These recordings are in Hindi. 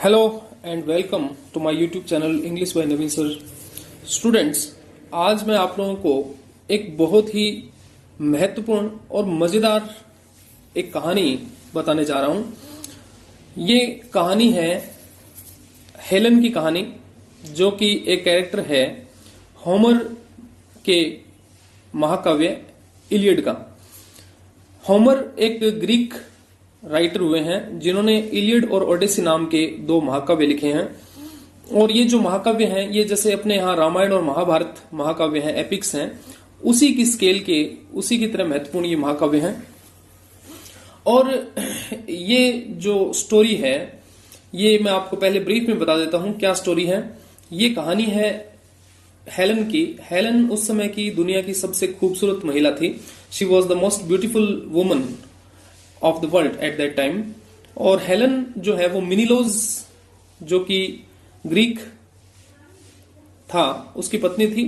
Hello and welcome to my YouTube channel English by Naveen sir. Students, आज मैं आप लोगों को एक बहुत ही महत्वपूर्ण और मजेदार एक कहानी बताने जा रहा हूं। ये कहानी है हेलन की कहानी, जो कि एक कैरेक्टर है होमर के महाकाव्य इलियड का। होमर एक ग्रीक राइटर हुए हैं जिन्होंने इलियड और ओडेसी नाम के दो महाकाव्य लिखे हैं। और ये जो महाकाव्य हैं, ये जैसे अपने यहाँ रामायण और महाभारत महाकाव्य हैं, एपिक्स हैं, उसी की स्केल के, उसी की तरह महत्वपूर्ण ये महाकाव्य हैं। और ये जो स्टोरी है, ये मैं आपको पहले ब्रीफ में बता देता हूं क्या स्टोरी है। ये कहानी है हेलन की। हेलन उस समय की दुनिया की सबसे खूबसूरत महिला थी। She was the most beautiful woman of the world at that time. और हेलन जो है वो मिनिलोज, जो कि ग्रीक था, उसकी पत्नी थी।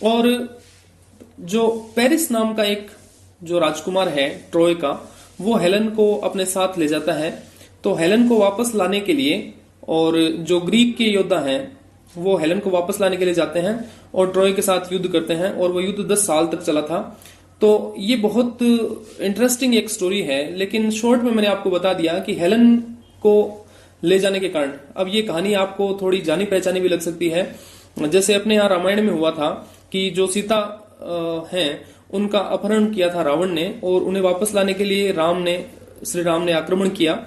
और जो पेरिस नाम का एक जो राजकुमार है ट्रोय का, वो हेलन को अपने साथ ले जाता है। तो हेलन को वापस लाने के लिए, और जो ग्रीक के योद्धा हैं वो हेलन को वापस लाने के लिए जाते हैं और ट्रोय के साथ युद्ध करते हैं। और वो युद्ध 10 साल तक चला था। तो ये बहुत इंटरेस्टिंग एक स्टोरी है, लेकिन शॉर्ट में मैंने आपको बता दिया कि हेलन को ले जाने के कारण अब ये कहानी आपको थोड़ी जानी पहचानी भी लग सकती है। जैसे अपने यहाँ रामायण में हुआ था कि जो सीता हैं उनका अपहरण किया था रावण ने, और उन्हें वापस लाने के लिए श्री राम ने आक्रमण किया।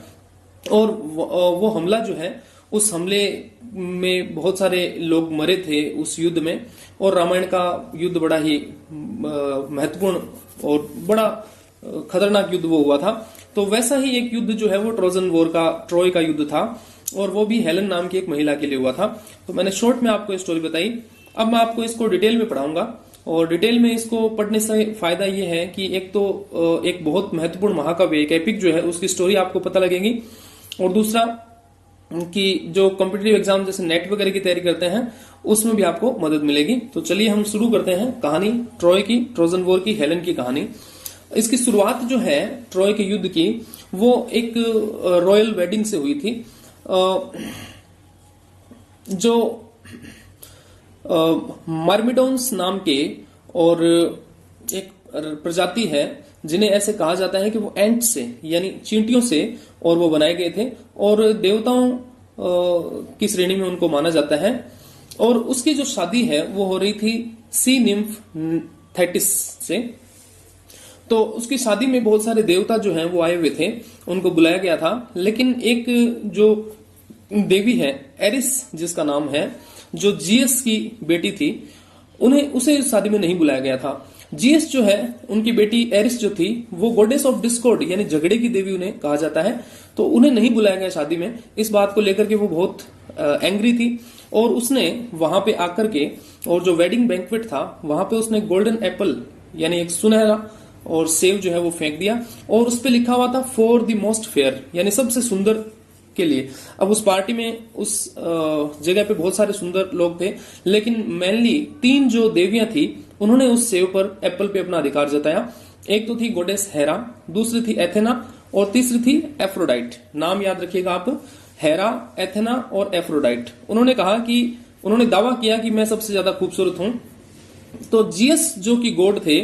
और वो हमला जो है, उस हमले में बहुत सारे लोग मरे थे उस युद्ध में। और रामायण का युद्ध बड़ा ही महत्वपूर्ण और बड़ा खतरनाक युद्ध वो हुआ था। तो वैसा ही एक युद्ध जो है वो ट्रोजन वॉर का, ट्रोय का युद्ध था, और वो भी हेलन नाम की एक महिला के लिए हुआ था। तो मैंने शॉर्ट में आपको स्टोरी बताई। अब मैं आपको इसको डिटेल में पढ़ाऊंगा। और डिटेल में इसको पढ़ने से फायदा ये है कि एक तो एक बहुत महत्वपूर्ण महाकाव्य, एक एपिक जो है, उसकी स्टोरी आपको पता लगेगी। और दूसरा कि जो कॉम्पिटिटिव एग्जाम जैसे नेट वगैरह की तैयारी करते हैं, उसमें भी आपको मदद मिलेगी। तो चलिए हम शुरू करते हैं कहानी ट्रोय की, ट्रोजन वॉर की, हेलन की कहानी। इसकी शुरुआत जो है ट्रोय के युद्ध की, वो एक रॉयल वेडिंग से हुई थी। जो मार्मिडोन्स नाम के और एक प्रजाति है, जिन्हें ऐसे कहा जाता है कि वो एंट से, यानी चींटियों से, और वो बनाए गए थे, और देवताओं की श्रेणी में उनको माना जाता है। और उसकी जो शादी है वो हो रही थी सी निम्फ थेटिस से। तो उसकी शादी में बहुत सारे देवता जो हैं वो आए हुए थे, उनको बुलाया गया था। लेकिन एक जो देवी है एरिस, जिसका नाम है, जो जीएस की बेटी थी, उसे इस शादी में नहीं बुलाया गया था। जीएस जो है, उनकी बेटी एरिस जो थी, वो गॉडेस ऑफ डिस्कॉर्ड यानी झगड़े की देवी उन्हें कहा जाता है। तो उन्हें नहीं बुलाया गया शादी में। इस बात को लेकर के वो बहुत एंग्री थी। और उसने वहां पे आकर के, और जो वेडिंग बैंक्वेट था वहां पे, उसने गोल्डन एप्पल यानी एक सुनहरा और सेव जो है वो फेंक दिया। और उस पर लिखा हुआ था फॉर द मोस्ट फेयर, यानी सबसे सुंदर के लिए। अब उस पार्टी में, उस जगह पे बहुत सारे सुंदर लोग थे, लेकिन मेनली 3 जो देवियां थी, उन्होंने उस सेव पर, एप्पल पे अपना अधिकार जताया। एक तो थी गोडेस हेरा, दूसरी थी एथेना, और तीसरी थी एफ्रोडाइट। नाम याद रखिएगा आप, हेरा, एथेना और एफ्रोडाइट। उन्होंने कहा कि, उन्होंने दावा किया कि मैं सबसे ज्यादा खूबसूरत हूं। तो जीएस जो कि गॉड थे,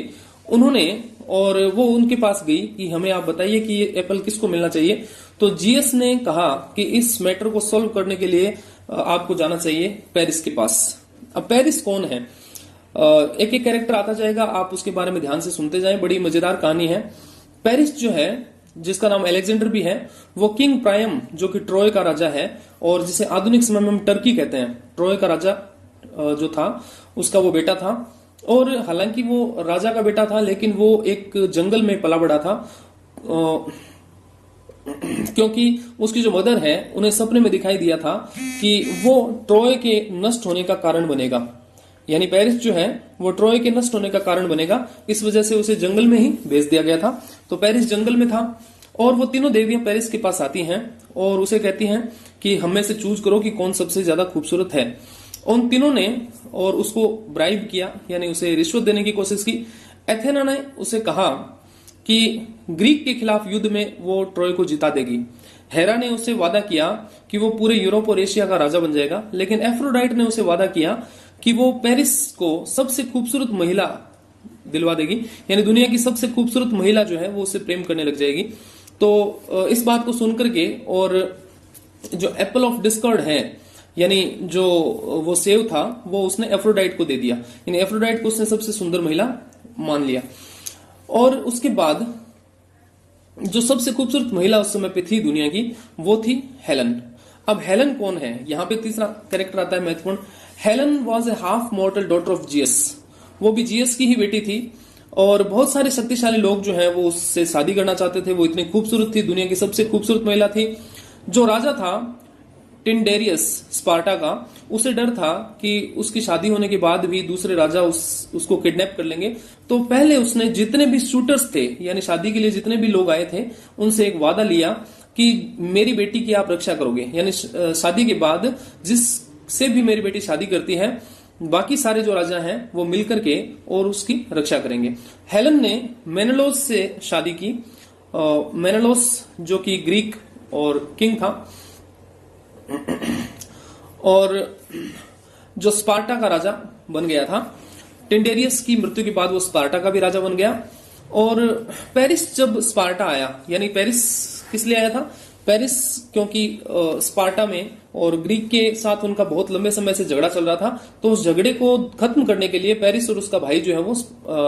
उन्होंने, और वो उनके पास गई कि हमें आप बताइए कि ये एप्पल किसको मिलना चाहिए। तो जीएस ने कहा कि इस मैटर को सॉल्व करने के लिए आपको जाना चाहिए पेरिस के पास। अब पेरिस कौन है? एक एक कैरेक्टर आता जाएगा, आप उसके बारे में ध्यान से सुनते जाएं। बड़ी मजेदार कहानी है। पेरिस जो है, जिसका नाम अलेक्जेंडर भी है, वो किंग प्रायम, जो कि ट्रोय का राजा है, और जिसे आधुनिक समय में हम टर्की कहते हैं, ट्रोय का राजा जो था, उसका वो बेटा था। और हालांकि वो राजा का बेटा था, लेकिन वो एक जंगल में पला बड़ा था, क्योंकि उसकी जो मदर है, उन्हें सपने में दिखाई दिया था कि वो ट्रोय के नष्ट होने का कारण बनेगा। यानी पेरिस जो है वो ट्रोय के नष्ट होने का कारण बनेगा। इस वजह से उसे जंगल में ही भेज दिया गया था। तो पेरिस जंगल में था, और वो तीनों देवियां पेरिस के पास आती हैं और उसे कहती हैं कि हम में से चूज करो कि कौन सबसे ज्यादा खूबसूरत है। उन तीनों ने और उसको ब्राइब किया, यानी उसे रिश्वत देने की कोशिश की। एथेना ने उसे कहा कि ग्रीक के खिलाफ युद्ध में वो ट्रोय को जिता देगी। हेरा ने उसे वादा किया कि वो पूरे यूरोप और एशिया का राजा बन जाएगा, लेकिन एफ्रोडाइट ने उसे वादा किया कि वो पेरिस को सबसे खूबसूरत महिला दिलवा देगी, यानी दुनिया की सबसे खूबसूरत महिला जो है वो उससे प्रेम करने लग जाएगी। तो इस बात को सुनकर के, और जो एप्पल ऑफ डिस्कॉर्ड है, यानी जो वो सेव था, वो उसने एफ्रोडाइट को दे दिया, यानी एफ्रोडाइट को उसने सबसे सुंदर महिला मान लिया। और उसके बाद जो सबसे खूबसूरत महिला उस समय पे थी दुनिया की, वो थी हेलन। अब हेलन कौन है, यहां पे तीसरा कैरेक्टर आता है महत्वपूर्ण। Helen was a half मॉर्टल daughter of GS, वो भी जीएस की ही बेटी थी, और बहुत सारे शक्तिशाली लोग जो है वो उससे शादी करना चाहते थे। वो इतनी खूबसूरत थी, दुनिया की सबसे खूबसूरत महिला थी। जो राजा था टिंडेरियस स्पार्टा का, उसे डर था कि उसकी शादी होने के बाद भी दूसरे राजा उसको किडनैप कर लेंगे। तो पहले उसने जितने भी शूटर्स थे, यानी शादी के लिए जितने भी लोग आए थे, उनसे एक वादा लिया कि मेरी बेटी की आप रक्षा करोगे, यानी शादी के बाद जिससे भी मेरी बेटी शादी करती है, बाकी सारे जो राजा हैं वो मिलकर के और उसकी रक्षा करेंगे। हेलन ने मेनेलोस से शादी की। मेनेलोस जो कि ग्रीक और किंग था, और जो स्पार्टा का राजा बन गया था। टिंडेरियस की मृत्यु के बाद वो स्पार्टा का भी राजा बन गया। और पेरिस जब स्पार्टा आया, यानी पेरिस किस लिए आया था, पेरिस क्योंकि स्पार्टा में और ग्रीक के साथ उनका बहुत लंबे समय से झगड़ा चल रहा था, तो उस झगड़े को खत्म करने के लिए पेरिस और उसका भाई जो है वो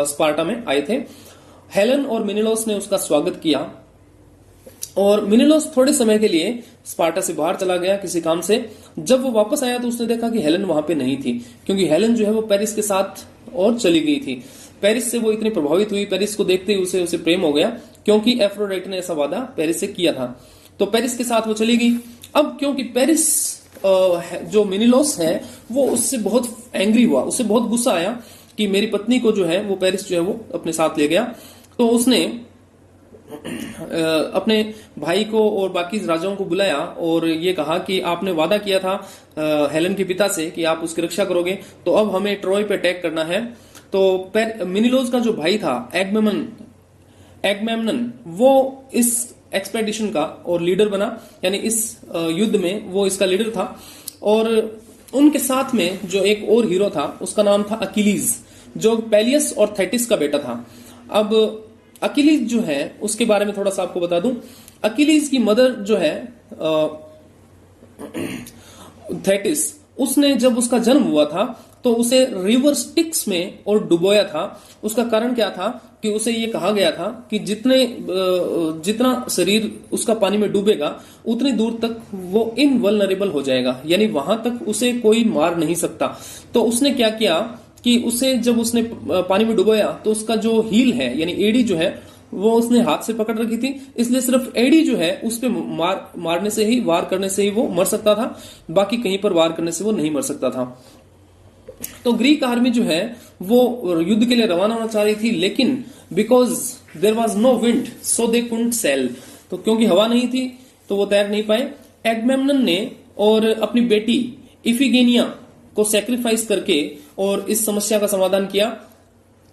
स्पार्टा में आए थे। हेलन और मेनेलोस ने उसका स्वागत किया, और मेनेलोस थोड़े समय के लिए स्पार्टा से बाहर चला गया किसी काम से। जब वो वापस आया तो उसने देखा कि हेलन वहां पे नहीं थी, क्योंकि हेलन जो है वो पेरिस के साथ और चली गई थी। पेरिस से वो इतनी प्रभावित हुई, पेरिस को देखते ही उसे प्रेम हो गया, क्योंकि एफ्रोडाइट ने ऐसा वादा पेरिस से किया था। तो पेरिस के साथ वो चली गई। अब क्योंकि पेरिस जो मेनेलोस है वो उससे बहुत एंग्री हुआ, उससे बहुत गुस्सा आया कि मेरी पत्नी को जो है वो पेरिस जो है वो अपने साथ ले गया। तो उसने अपने भाई को और बाकी राजाओं को बुलाया और ये कहा कि आपने वादा किया था हेलन के पिता से कि आप उसकी रक्षा करोगे, तो अब हमें ट्रॉय पे अटैक करना है। तो मेनेलोस का जो भाई था एगमेम्नन, वो इस एक्सपेडिशन का और लीडर बना, यानी इस युद्ध में वो इसका लीडर था। और उनके साथ में जो एक और हीरो था, उसका नाम था अकिलीज, जो पेलियस और थेटिस का बेटा था। अब अकिलीज जो है उसके बारे में थोड़ा सा आपको बता दूं। अकिलीज की मदर जो है थेटिस, उसने जब उसका जन्म हुआ था तो उसे रिवर स्टिक्स में और डुबोया था। उसका कारण क्या था कि उसे ये कहा गया था कि जितना शरीर उसका पानी में डूबेगा उतनी दूर तक वो इनवल्नरेबल हो जाएगा, यानी वहां तक उसे कोई मार नहीं सकता। तो उसने क्या किया कि उसे जब उसने पानी में डुबोया तो उसका जो हील है, यानी एड़ी जो है, वो उसने हाथ से पकड़ रखी थी, इसलिए सिर्फ एड़ी जो है उस पे मारने से ही, वार करने से ही वो मर सकता था, बाकी कहीं पर वार करने से वो नहीं मर सकता था। तो ग्रीक आर्मी जो है वो युद्ध के लिए रवाना होना चाह रही थी, लेकिन because there was no wind so they couldn't sail, तो क्योंकि हवा नहीं थी तो वो तैर नहीं पाए। एगमेम्नन ने और अपनी बेटी इफिगेनिया को सैक्रिफाइस करके और इस समस्या का समाधान किया,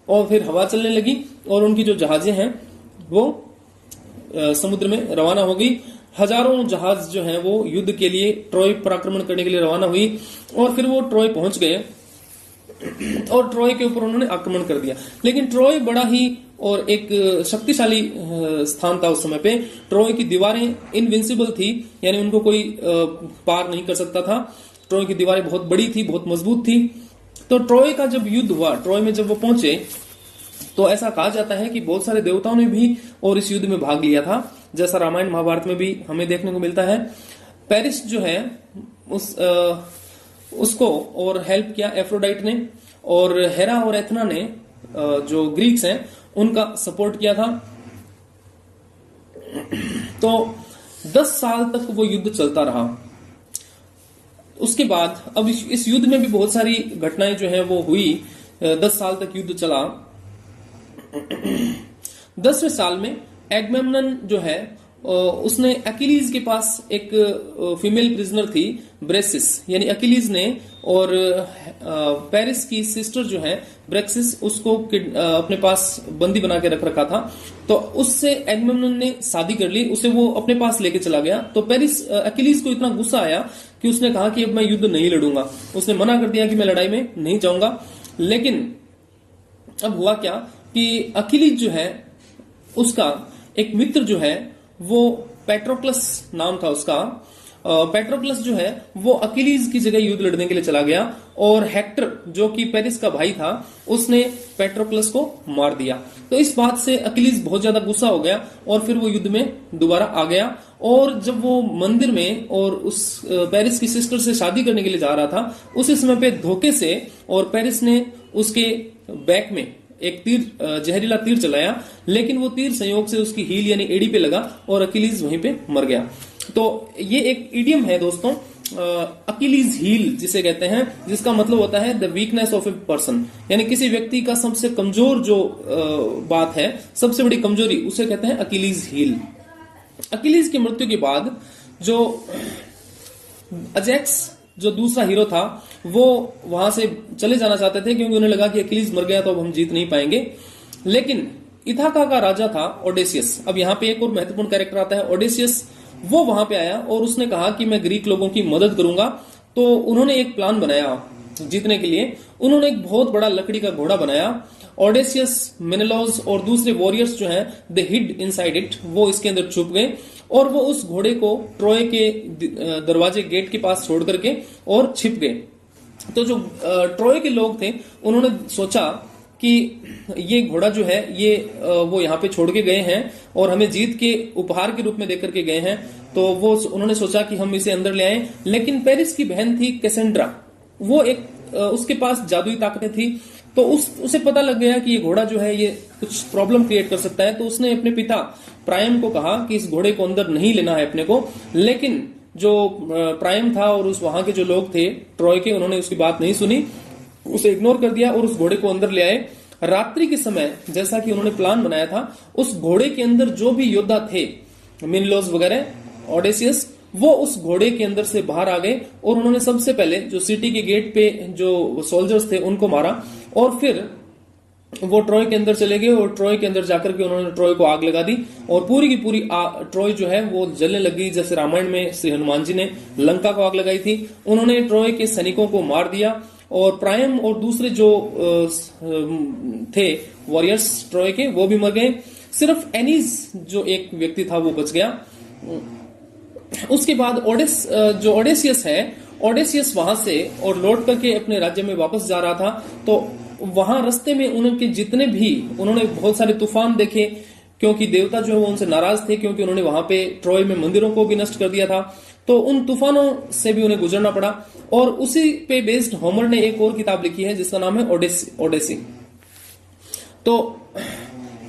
और फिर हवा चलने लगी और उनकी जो जहाजें हैं वो समुद्र में रवाना हो गई। हजारों जहाज जो हैं वो युद्ध के लिए ट्रॉय पर आक्रमण करने के लिए रवाना हुई, और फिर वो ट्रॉय पहुंच गए और ट्रॉय के ऊपर उन्होंने आक्रमण कर दिया। लेकिन ट्रॉय बड़ा ही और एक शक्तिशाली स्थान था उस समय पे। ट्रॉय की दीवारें इनविंसिबल थी, यानी उनको कोई पार नहीं कर सकता था। ट्रॉय की दीवारें बहुत बड़ी थी, बहुत मजबूत थी। तो ट्रॉय का जब युद्ध हुआ, ट्रॉय में जब वो पहुंचे, तो ऐसा कहा जाता है कि बहुत सारे देवताओं ने भी और इस युद्ध में भाग लिया था, जैसा रामायण महाभारत में भी हमें देखने को मिलता है। पेरिस जो है उसको और हेल्प किया एफ्रोडाइट ने, और हेरा और एथना ने जो ग्रीक्स हैं उनका सपोर्ट किया था। तो 10 साल तक वो युद्ध चलता रहा। उसके बाद अब इस युद्ध में भी बहुत सारी घटनाएं जो है वो हुई। 10 साल तक युद्ध चला। 10वें साल में एगमेम्नन जो है उसने अकिलीज के पास एक फीमेल प्रिजनर थी ब्रेसिस, यानी अकिलीज ने और पेरिस की सिस्टर जो है ब्रेक्सिस उसको अपने पास बंदी बना के रख रखा था। तो उससे एगमेम्नन ने शादी कर ली, उसे वो अपने पास लेके चला गया। तो पेरिस अकिलीज को इतना गुस्सा आया कि उसने कहा कि अब मैं युद्ध नहीं लड़ूंगा, उसने मना कर दिया कि मैं लड़ाई में नहीं जाऊंगा। लेकिन अब हुआ क्या कि अकिलीज जो है उसका एक मित्र जो है वो पेट्रोक्लस नाम था उसका, पेट्रोक्लस जो है वो अकिलीज की जगह युद्ध लड़ने के लिए चला गया और हेक्टर जो कि पेरिस का भाई था उसने पेट्रोक्लस को मार दिया। तो इस बात से अकिलीज बहुत ज्यादा गुस्सा हो गया और फिर वो युद्ध में दोबारा आ गया। और जब वो मंदिर में और उस पेरिस की सिस्टर से शादी करने के लिए जा रहा था, उसी समय पे धोखे से और पेरिस ने उसके बैक में एक तीर, जहरीला तीर चलाया, लेकिन वो तीर संयोग से उसकी हील यानी एड़ी पे लगा और अकिलीज वहीं पे मर गया। तो ये एक इडियम है दोस्तों, अकिलीज हील जिसे कहते हैं, जिसका मतलब होता है the weakness of a person, यानी किसी व्यक्ति का सबसे कमजोर जो बात है, सबसे बड़ी कमजोरी, उसे कहते हैं अकिलीज हील। अकिलीज की मृत्यु के बाद जो अजैक्स जो दूसरा हीरो था वो वहां से चले जाना चाहते थे क्योंकि उन्हें लगा कि अकिलीज मर गया तो अब हम जीत नहीं पाएंगे। लेकिन इथाका का राजा था ओडेसियस। अब यहाँ पे एक और महत्वपूर्ण कैरेक्टर आता है ओडेसियस। वो वहां पे आया और उसने कहा कि मैं ग्रीक लोगों की मदद करूंगा। तो उन्होंने एक प्लान बनाया जीतने के लिए। उन्होंने एक बहुत बड़ा लकड़ी का घोड़ा बनाया। ओडेसियस, मेनेलॉस और दूसरे वॉरियर्स जो हैं दे हिड इनसाइड इट, वो इसके अंदर छुप गए और वो उस घोड़े को ट्रॉय के दरवाजे गेट के पास छोड़ करके और छिप गए। तो जो ट्रॉय के लोग थे उन्होंने सोचा कि ये घोड़ा जो है ये वो यहाँ पे छोड़ के गए हैं और हमें जीत के उपहार के रूप में देकर के गए हैं। तो वो उन्होंने सोचा कि हम इसे अंदर ले आए। लेकिन पेरिस की बहन थी कैसेंड्रा, वो एक उसके पास जादुई ताकतें थी। तो उसे पता लग गया कि ये घोड़ा जो है ये कुछ प्रॉब्लम क्रिएट कर सकता है। तो उसने अपने पिता प्राइम को कहा कि इस घोड़े को अंदर नहीं लेना है अपने को। लेकिन जो प्राइम था और उस वहां के जो लोग थे ट्रॉय के, उन्होंने उसकी बात नहीं सुनी, उसे इग्नोर कर दिया और उस घोड़े को अंदर ले आए। रात्रि के समय जैसा कि उन्होंने प्लान बनाया था, उस घोड़े के अंदर जो भी योद्धा थे, मेनेलॉस वगैरह, ओडेसियस, वो उस घोड़े के अंदर से बाहर आ गए और उन्होंने सबसे पहले जो सिटी के गेट पे जो सोल्जर्स थे उनको मारा और फिर वो ट्रॉय के अंदर चले गए और ट्रॉय के अंदर जाकर के उन्होंने ट्रॉय को आग लगा दी और पूरी की पूरी ट्रॉय जो है वो जलने लगी। जैसे रामायण में श्री हनुमान जी ने लंका को आग लगाई थी, उन्होंने ट्रॉय के सैनिकों को मार दिया और प्राइम और दूसरे जो थे वॉरियर्स ट्रॉय के, वो भी मर गए। सिर्फ एनीज जो एक व्यक्ति था वो बच गया। उसके बाद जो ओडेसियस है, ओडेसियस वहां से और लौट करके अपने राज्य में वापस जा रहा था। तो वहां रास्ते में उनके जितने भी, उन्होंने बहुत सारे तूफान देखे क्योंकि देवता जो है वो उनसे नाराज थे क्योंकि उन्होंने वहां पे ट्रॉय में मंदिरों को भी नष्ट कर दिया था। तो उन तूफानों से भी उन्हें गुजरना पड़ा और उसी पे बेस्ड होमर ने एक और किताब लिखी है जिसका नाम है ओडेसी। तो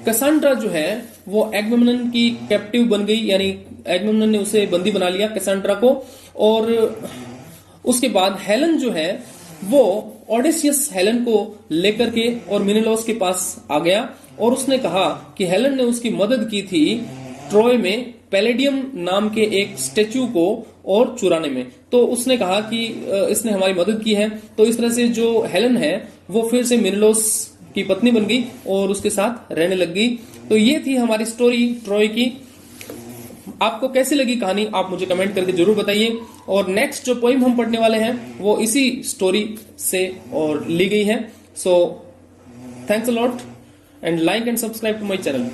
कैसांड्रा जो है वो एगमेम्नन की कैप्टिव बन गई, यानी एगमेम्नन ने उसे बंदी बना लिया कैसांड्रा को। और उसके बाद हेलन जो है वो ओडेसियस हेलन को लेकर के और मेनेलॉस के पास आ गया और उसने कहा कि हेलन ने उसकी मदद की थी ट्रॉय में पैलेडियम नाम के एक स्टेच्यू को और चुराने में। तो उसने कहा कि इसने हमारी मदद की है। तो इस तरह से जो हेलन है वो फिर से मेनेलॉस की पत्नी बन गई और उसके साथ रहने लग गई। तो ये थी हमारी स्टोरी ट्रॉय की। आपको कैसी लगी कहानी आप मुझे कमेंट करके जरूर बताइए। और नेक्स्ट जो पोइम हम पढ़ने वाले हैं वो इसी स्टोरी से और ली गई है। So thanks a lot and like and subscribe to my channel.